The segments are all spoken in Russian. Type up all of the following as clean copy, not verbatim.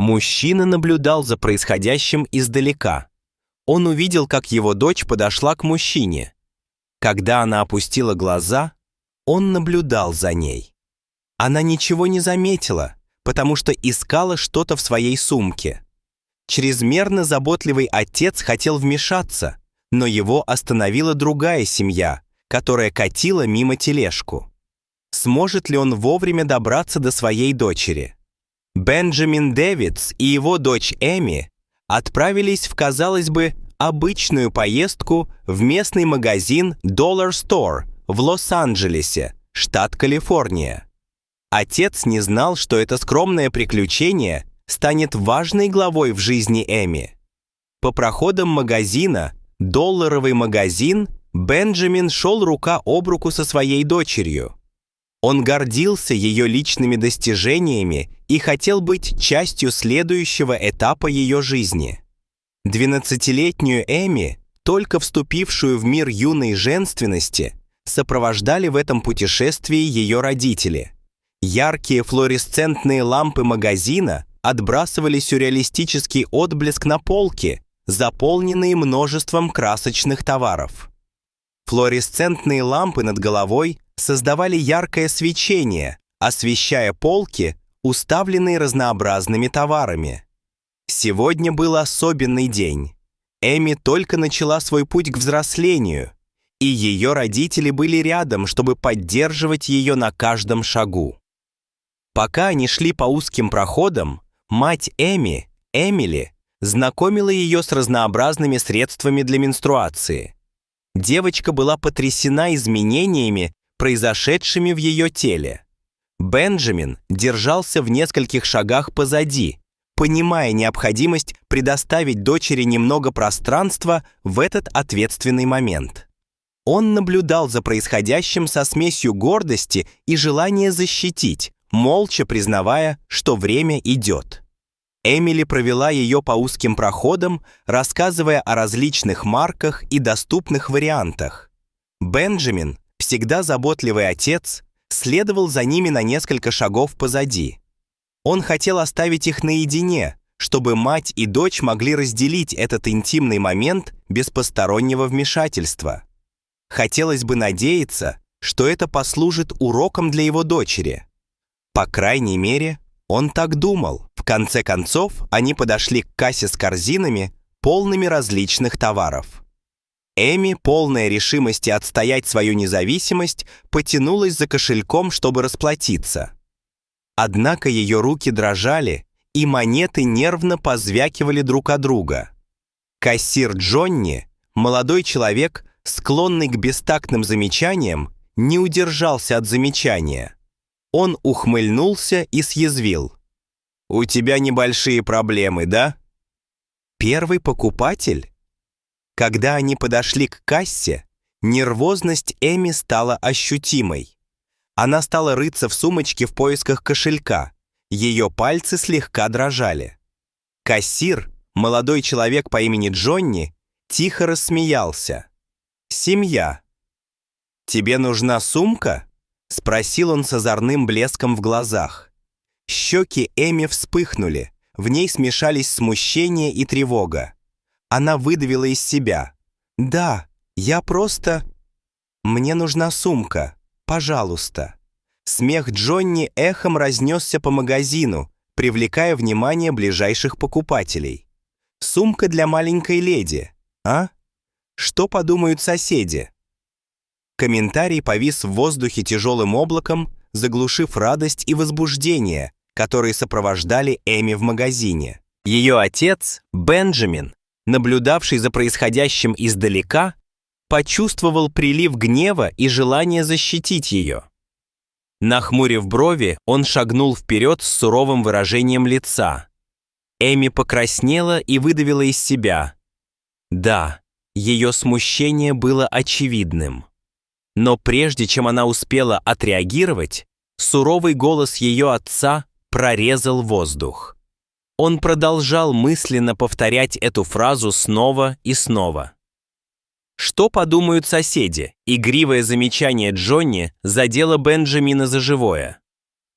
Мужчина наблюдал за происходящим издалека. Он увидел, как его дочь подошла к мужчине. Когда она опустила глаза, он наблюдал за ней. Она ничего не заметила, потому что искала что-то в своей сумке. Чрезмерно заботливый отец хотел вмешаться, но его остановила другая семья, которая катила мимо тележку. Сможет ли он вовремя добраться до своей дочери? Бенджамин Дэвидс и его дочь Эми отправились в, казалось бы, обычную поездку в местный магазин Dollar Store в Лос-Анджелесе, штат Калифорния. Отец не знал, что это скромное приключение станет важной главой в жизни Эми. По проходам магазина, долларовый магазин, Бенджамин шел рука об руку со своей дочерью. Он гордился ее личными достижениями и хотел быть частью следующего этапа ее жизни. 12-летнюю Эми, только вступившую в мир юной женственности, сопровождали в этом путешествии ее родители. Яркие флуоресцентные лампы магазина отбрасывали сюрреалистический отблеск на полки, заполненные множеством красочных товаров. Флуоресцентные лампы над головой создавали яркое свечение, освещая полки, уставленные разнообразными товарами. Сегодня был особенный день. Эми только начала свой путь к взрослению, и ее родители были рядом, чтобы поддерживать ее на каждом шагу. Пока они шли по узким проходам, мать Эми, Эмили, знакомила ее с разнообразными средствами для менструации. Девочка была потрясена изменениями, произошедшими в ее теле. Бенджамин держался в нескольких шагах позади, понимая необходимость предоставить дочери немного пространства в этот ответственный момент. Он наблюдал за происходящим со смесью гордости и желания защитить, молча признавая, что время идет. Эмили провела ее по узким проходам, рассказывая о различных марках и доступных вариантах. Бенджамин, всегда заботливый отец, следовал за ними на несколько шагов позади. Он хотел оставить их наедине, чтобы мать и дочь могли разделить этот интимный момент без постороннего вмешательства. Хотелось бы надеяться, что это послужит уроком для его дочери. По крайней мере, он так думал. В конце концов, они подошли к кассе с корзинами, полными различных товаров. Эми, полная решимости отстоять свою независимость, потянулась за кошельком, чтобы расплатиться. Однако ее руки дрожали, и монеты нервно позвякивали друг о друга. Кассир Джонни, молодой человек, склонный к бестактным замечаниям, не удержался от замечания. Он ухмыльнулся и съязвил: «У тебя небольшие проблемы, да?» Первый покупатель? Когда они подошли к кассе, нервозность Эми стала ощутимой. Она стала рыться в сумочке в поисках кошелька. Ее пальцы слегка дрожали. Кассир, молодой человек по имени Джонни, тихо рассмеялся. «Семья. Тебе нужна сумка?» — спросил он с озорным блеском в глазах. Щеки Эми вспыхнули, в ней смешались смущение и тревога. Она выдавила из себя: «Да, я просто... Мне нужна сумка, пожалуйста». Смех Джонни эхом разнесся по магазину, привлекая внимание ближайших покупателей. «Сумка для маленькой леди, а? Что подумают соседи?» Комментарий повис в воздухе тяжелым облаком, заглушив радость и возбуждение, которые сопровождали Эми в магазине. Ее отец, Бенджамин, наблюдавший за происходящим издалека, почувствовал прилив гнева и желание защитить ее. Нахмурив брови, он шагнул вперед с суровым выражением лица. Эми покраснела и выдавила из себя: «Да, ее смущение было очевидным». Но прежде чем она успела отреагировать, суровый голос ее отца прорезал воздух. Он продолжал мысленно повторять эту фразу снова и снова. «Что подумают соседи?» Игривое замечание Джонни задело Бенджамина за живое.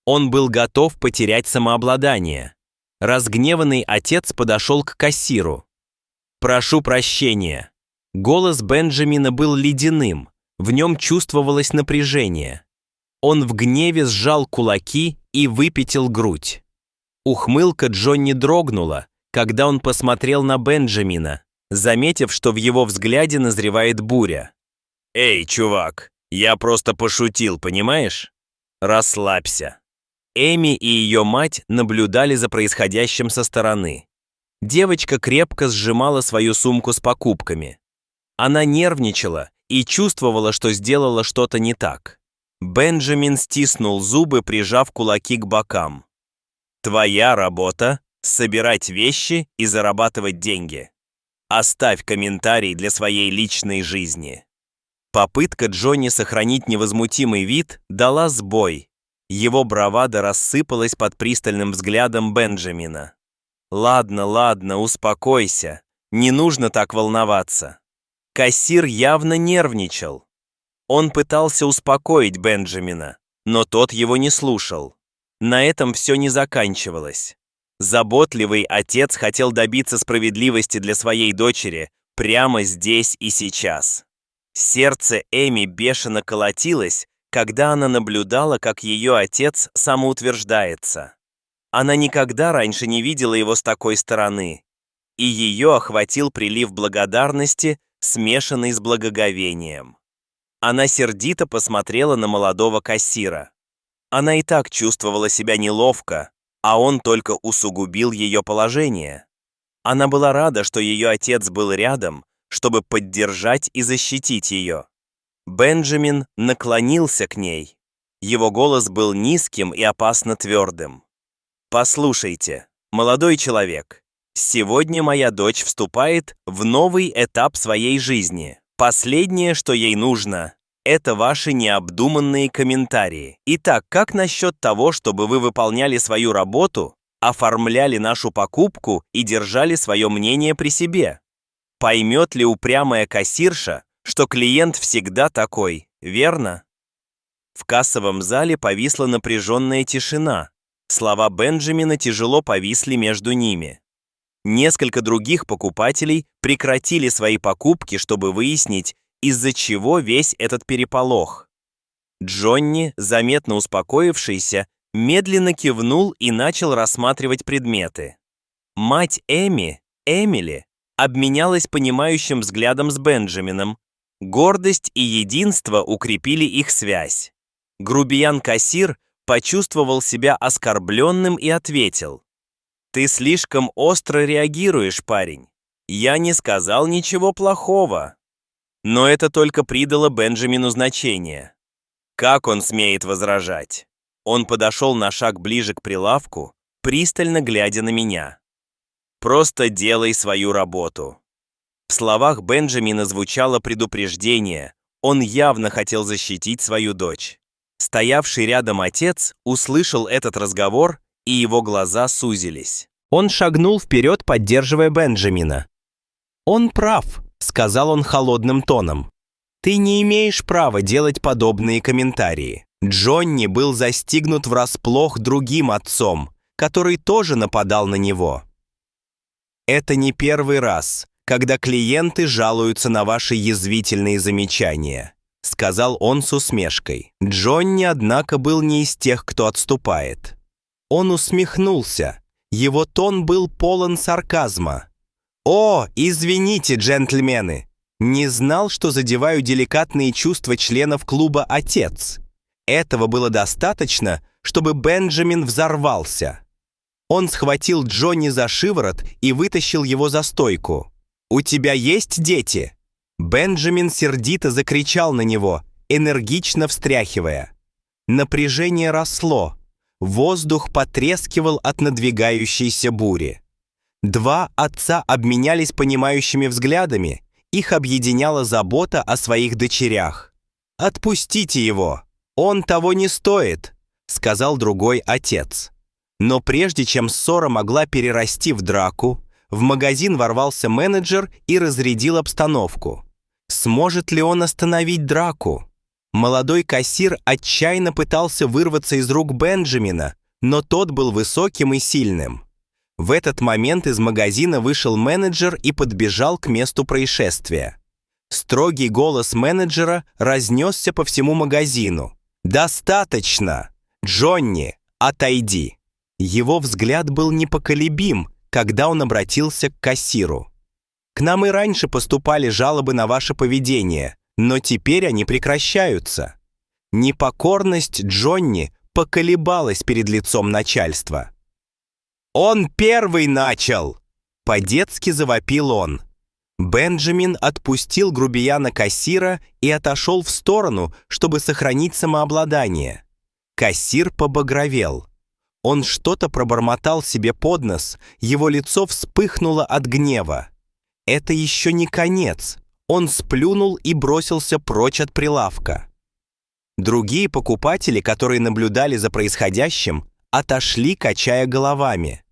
Он был готов потерять самообладание. Разгневанный отец подошел к кассиру. «Прошу прощения». Голос Бенджамина был ледяным, в нем чувствовалось напряжение. Он в гневе сжал кулаки и выпятил грудь. Ухмылка Джонни дрогнула, когда он посмотрел на Бенджамина, заметив, что в его взгляде назревает буря. «Эй, чувак, я просто пошутил, понимаешь? Расслабься». Эми и ее мать наблюдали за происходящим со стороны. Девочка крепко сжимала свою сумку с покупками. Она нервничала и чувствовала, что сделала что-то не так. Бенджамин стиснул зубы, прижав кулаки к бокам. «Твоя работа – собирать вещи и зарабатывать деньги. Оставь комментарий для своей личной жизни». Попытка Джонни сохранить невозмутимый вид дала сбой. Его бравада рассыпалась под пристальным взглядом Бенджамина. «Ладно, ладно, успокойся. Не нужно так волноваться». Кассир явно нервничал. Он пытался успокоить Бенджамина, но тот его не слушал. На этом все не заканчивалось. Заботливый отец хотел добиться справедливости для своей дочери прямо здесь и сейчас. Сердце Эми бешено колотилось, когда она наблюдала, как ее отец самоутверждается. Она никогда раньше не видела его с такой стороны, и ее охватил прилив благодарности, смешанный с благоговением. Она сердито посмотрела на молодого кассира. Она и так чувствовала себя неловко, а он только усугубил ее положение. Она была рада, что ее отец был рядом, чтобы поддержать и защитить ее. Бенджамин наклонился к ней. Его голос был низким и опасно твердым. «Послушайте, молодой человек, сегодня моя дочь вступает в новый этап своей жизни. Последнее, что ей нужно, это ваши необдуманные комментарии. Итак, как насчет того, чтобы вы выполняли свою работу, оформляли нашу покупку и держали свое мнение при себе? Поймет ли упрямая кассирша, что клиент всегда такой, верно?» В кассовом зале повисла напряженная тишина. Слова Бенджамина тяжело повисли между ними. Несколько других покупателей прекратили свои покупки, чтобы выяснить, из-за чего весь этот переполох. Джонни, заметно успокоившийся, медленно кивнул и начал рассматривать предметы. Мать Эми, Эмили, обменялась понимающим взглядом с Бенджамином. Гордость и единство укрепили их связь. Грубиян-кассир почувствовал себя оскорбленным и ответил: «Ты слишком остро реагируешь, парень. Я не сказал ничего плохого». Но это только придало Бенджамину значение. Как он смеет возражать? Он подошел на шаг ближе к прилавку, пристально глядя на меня. «Просто делай свою работу». В словах Бенджамина звучало предупреждение. Он явно хотел защитить свою дочь. Стоявший рядом отец услышал этот разговор, и его глаза сузились. Он шагнул вперед, поддерживая Бенджамина. «Он прав», — сказал он холодным тоном. «Ты не имеешь права делать подобные комментарии». Джонни был застигнут врасплох другим отцом, который тоже нападал на него. «Это не первый раз, когда клиенты жалуются на ваши язвительные замечания», — сказал он с усмешкой. Джонни, однако, был не из тех, кто отступает. Он усмехнулся. Его тон был полон сарказма. «О, извините, джентльмены! Не знал, что задеваю деликатные чувства членов клуба «Отец». Этого было достаточно, чтобы Бенджамин взорвался. Он схватил Джонни за шиворот и вытащил его за стойку. «У тебя есть дети?» Бенджамин сердито закричал на него, энергично встряхивая. Напряжение росло. Воздух потрескивал от надвигающейся бури. Два отца обменялись понимающими взглядами, их объединяла забота о своих дочерях. «Отпустите его, он того не стоит», — сказал другой отец. Но прежде чем ссора могла перерасти в драку, в магазин ворвался менеджер и разрядил обстановку. Сможет ли он остановить драку? Молодой кассир отчаянно пытался вырваться из рук Бенджамина, но тот был высоким и сильным. В этот момент из магазина вышел менеджер и подбежал к месту происшествия. Строгий голос менеджера разнесся по всему магазину. «Достаточно! Джонни, отойди!» Его взгляд был непоколебим, когда он обратился к кассиру. «К нам и раньше поступали жалобы на ваше поведение, но теперь они прекращаются». Непокорность Джонни поколебалась перед лицом начальства. «Он первый начал!» — по-детски завопил он. Бенджамин отпустил грубияна-кассира и отошел в сторону, чтобы сохранить самообладание. Кассир побагровел. Он что-то пробормотал себе под нос, его лицо вспыхнуло от гнева. Это еще не конец. Он сплюнул и бросился прочь от прилавка. Другие покупатели, которые наблюдали за происходящим, отошли, качая головами.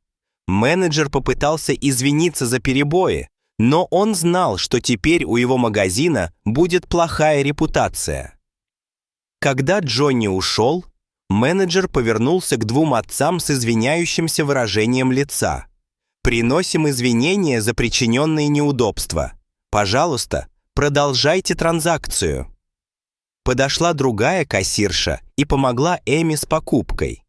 Менеджер попытался извиниться за перебои, но он знал, что теперь у его магазина будет плохая репутация. Когда Джонни ушел, менеджер повернулся к двум отцам с извиняющимся выражением лица. «Приносим извинения за причиненные неудобства. Пожалуйста, продолжайте транзакцию». Подошла другая кассирша и помогла Эми с покупкой.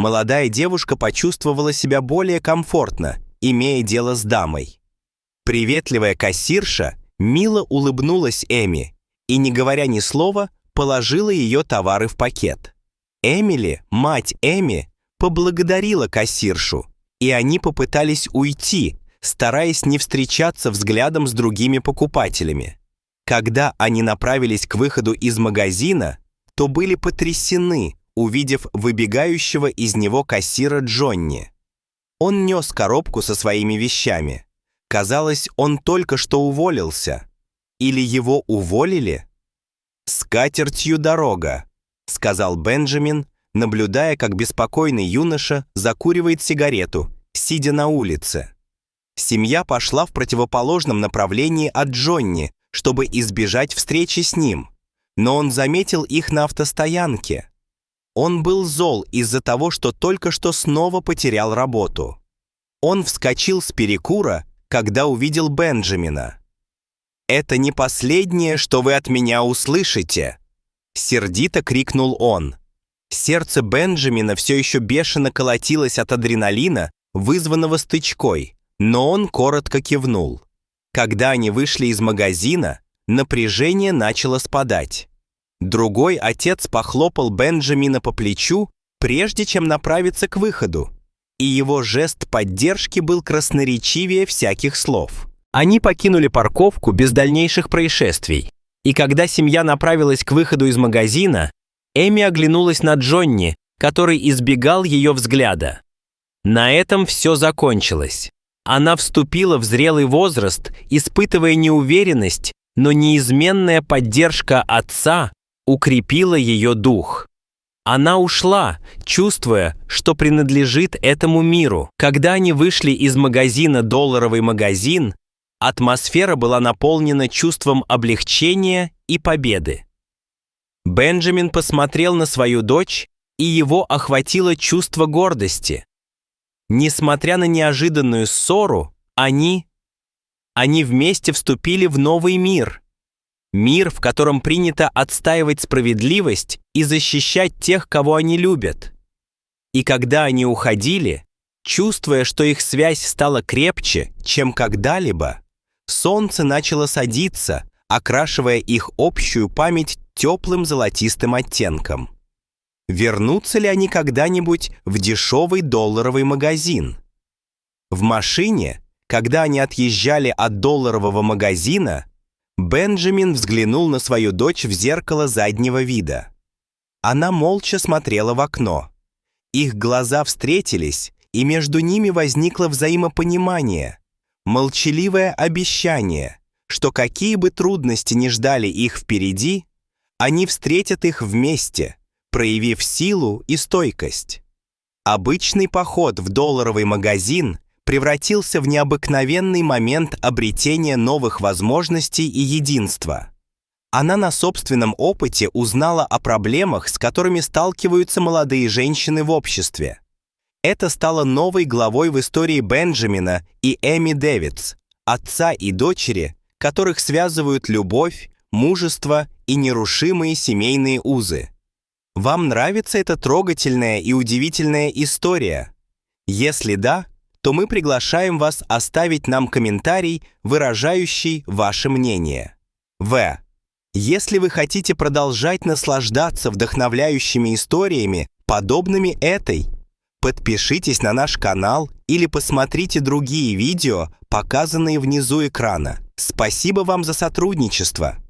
Молодая девушка почувствовала себя более комфортно, имея дело с дамой. Приветливая кассирша мило улыбнулась Эми и, не говоря ни слова, положила ее товары в пакет. Эмили, мать Эми, поблагодарила кассиршу, и они попытались уйти, стараясь не встречаться взглядом с другими покупателями. Когда они направились к выходу из магазина, то были потрясены, увидев выбегающего из него кассира Джонни. Он нес коробку со своими вещами. Казалось, он только что уволился. Или его уволили? «С катертью дорога», — сказал Бенджамин, наблюдая, как беспокойный юноша закуривает сигарету, сидя на улице. Семья пошла в противоположном направлении от Джонни, чтобы избежать встречи с ним, но он заметил их на автостоянке. Он был зол из-за того, что только что снова потерял работу. Он вскочил с перекура, когда увидел Бенджамина. «Это не последнее, что вы от меня услышите!» Сердито крикнул он. Сердце Бенджамина все еще бешено колотилось от адреналина, вызванного стычкой, но он коротко кивнул. Когда они вышли из магазина, напряжение начало спадать. Другой отец похлопал Бенджамина по плечу, прежде чем направиться к выходу, и его жест поддержки был красноречивее всяких слов. Они покинули парковку без дальнейших происшествий, и когда семья направилась к выходу из магазина, Эми оглянулась на Джонни, который избегал ее взгляда. На этом все закончилось. Она вступила в зрелый возраст, испытывая неуверенность, но неизменная поддержка отца укрепила ее дух. Она ушла, чувствуя, что принадлежит этому миру. Когда они вышли из магазина «Долларовый магазин», атмосфера была наполнена чувством облегчения и победы. Бенджамин посмотрел на свою дочь, и его охватило чувство гордости. Несмотря на неожиданную ссору, они вместе вступили в новый мир. Мир, в котором принято отстаивать справедливость и защищать тех, кого они любят. И когда они уходили, чувствуя, что их связь стала крепче, чем когда-либо, солнце начало садиться, окрашивая их общую память теплым золотистым оттенком. Вернутся ли они когда-нибудь в дешевый долларовый магазин? В машине, когда они отъезжали от долларового магазина, Бенджамин взглянул на свою дочь в зеркало заднего вида. Она молча смотрела в окно. Их глаза встретились, и между ними возникло взаимопонимание, молчаливое обещание, что какие бы трудности ни ждали их впереди, они встретят их вместе, проявив силу и стойкость. Обычный поход в долларовый магазин превратился в необыкновенный момент обретения новых возможностей и единства. Она на собственном опыте узнала о проблемах, с которыми сталкиваются молодые женщины в обществе. Это стало новой главой в истории Бенджамина и Эми Дэвидс, отца и дочери, которых связывают любовь, мужество и нерушимые семейные узы. Вам нравится эта трогательная и удивительная история? Если да, то мы приглашаем вас оставить нам комментарий, выражающий ваше мнение. Если вы хотите продолжать наслаждаться вдохновляющими историями, подобными этой, подпишитесь на наш канал или посмотрите другие видео, показанные внизу экрана. Спасибо вам за сотрудничество!